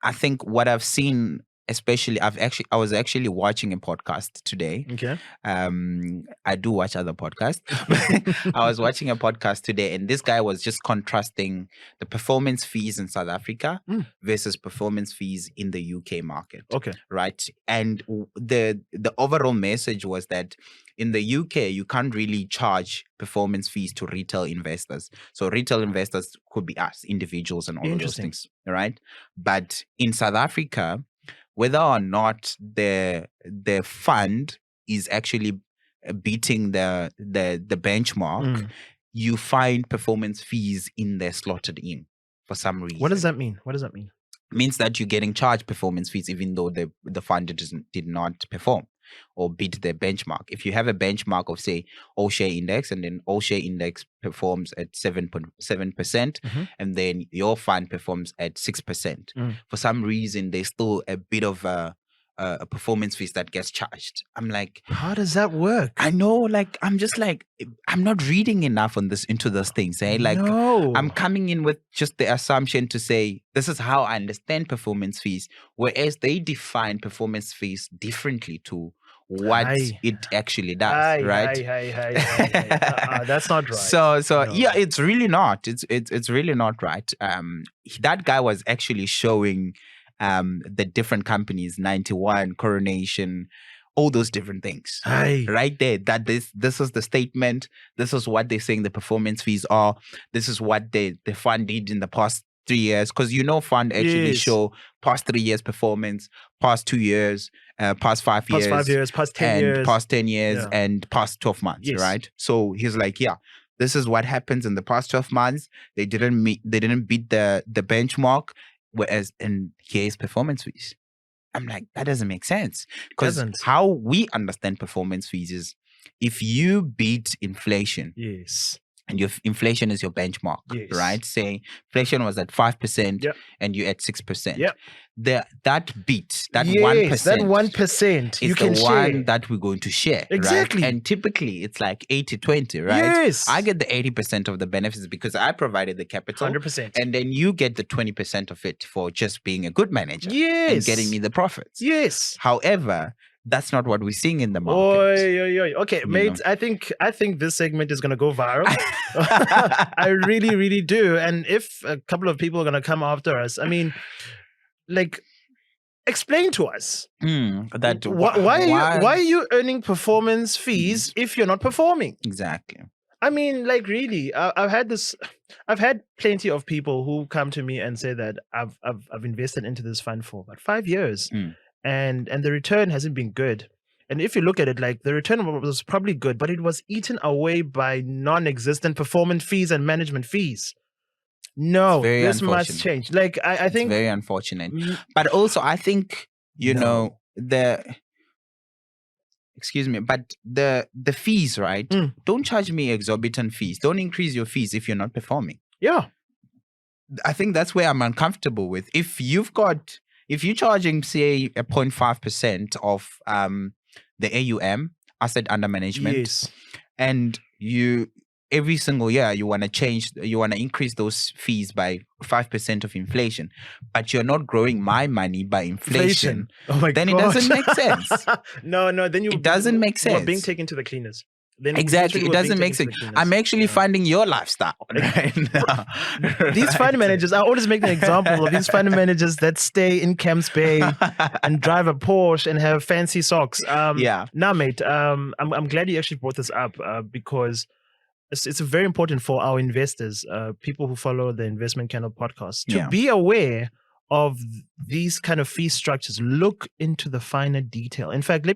I think what I've seen, especially, I was actually watching a podcast today. Okay. I do watch other podcasts. I was watching a podcast today, and this guy was just contrasting the performance fees in South Africa versus performance fees in the UK market. Okay. Right. And the overall message was that in the UK, you can't really charge performance fees to retail investors. So retail investors could be us, individuals, and all of those things. Right. But in South Africa, whether or not the fund is actually beating the benchmark, you find performance fees in there slotted in for some reason. What does that mean? Means that you're getting charged performance fees even though the fund did not perform or beat the benchmark. If you have a benchmark of, say, all share index, and then all share index performs at 7%, and then your fund performs at 6%, for some reason there's still a bit of a performance fees that gets charged. I'm like, how does that work? I know, like, I'm just like, I'm not reading enough into those things. Like, no. I'm coming in with just the assumption to say, this is how I understand performance fees, whereas they define performance fees differently to what it actually does, right? That's not right. So no. Yeah, it's really not. It's really not right. That guy was actually showing the different companies, 91, Coronation, all those different things. Right there. That this is the statement. This is what they're saying the performance fees are. This is what the fund did in the past 3 years. Because fund actually show past 3 years performance, past 2 years, past 5 years. Past 5 years, past 10 years. Past 10 years and past 12 months, right? So he's like, yeah, this is what happens in the past 12 months. They didn't beat the benchmark. Whereas, and here's performance fees. I'm like, that doesn't make sense. Because how we understand performance fees is if you beat inflation. Yes. And your inflation is your benchmark, right? Say inflation was at 5% and you're at 6%. Yep. That beat, that 1%. That 1% you can share. One that we're going to share. Exactly. Right? And typically it's like 80-20, right? Yes. I get the 80% of the benefits because I provided the capital. 100%. And then you get the 20% of it for just being a good manager. Yes. And getting me the profits. Yes. However, that's not what we're seeing in the market. Okay, mate. I think this segment is going to go viral. I really, really do. And if a couple of people are going to come after us, I mean, like, explain to us that why are you earning performance fees if you're not performing? Exactly. I mean, like, really, I've had plenty of people who come to me and say that I've invested into this fund for about 5 years. And the return hasn't been good. And if you look at it, like, the return was probably good, but it was eaten away by non-existent performance fees and management fees. No, this must change. Like, I think it's very unfortunate. But also, I think, but the fees, right? Don't charge me exorbitant fees. Don't increase your fees if you're not performing. Yeah. I think that's where I'm uncomfortable with. If you're charging, say, 0.5% of the AUM, asset under management, and you every single year you want to increase those fees by 5% of inflation, but you're not growing my money by inflation. Oh my then gosh. It doesn't make sense. No, then it doesn't make sense. We're being taken to the cleaners. Then exactly, it doesn't make sense. I'm actually funding your lifestyle right now. These fund managers, I always make an example of these fund managers that stay in Camps Bay and drive a Porsche and have fancy socks. Now, mate, I'm glad you actually brought this up because it's very important for our investors, people who follow the Investment Channel podcast, to be aware of these kind of fee structures. Look into the finer detail. In fact,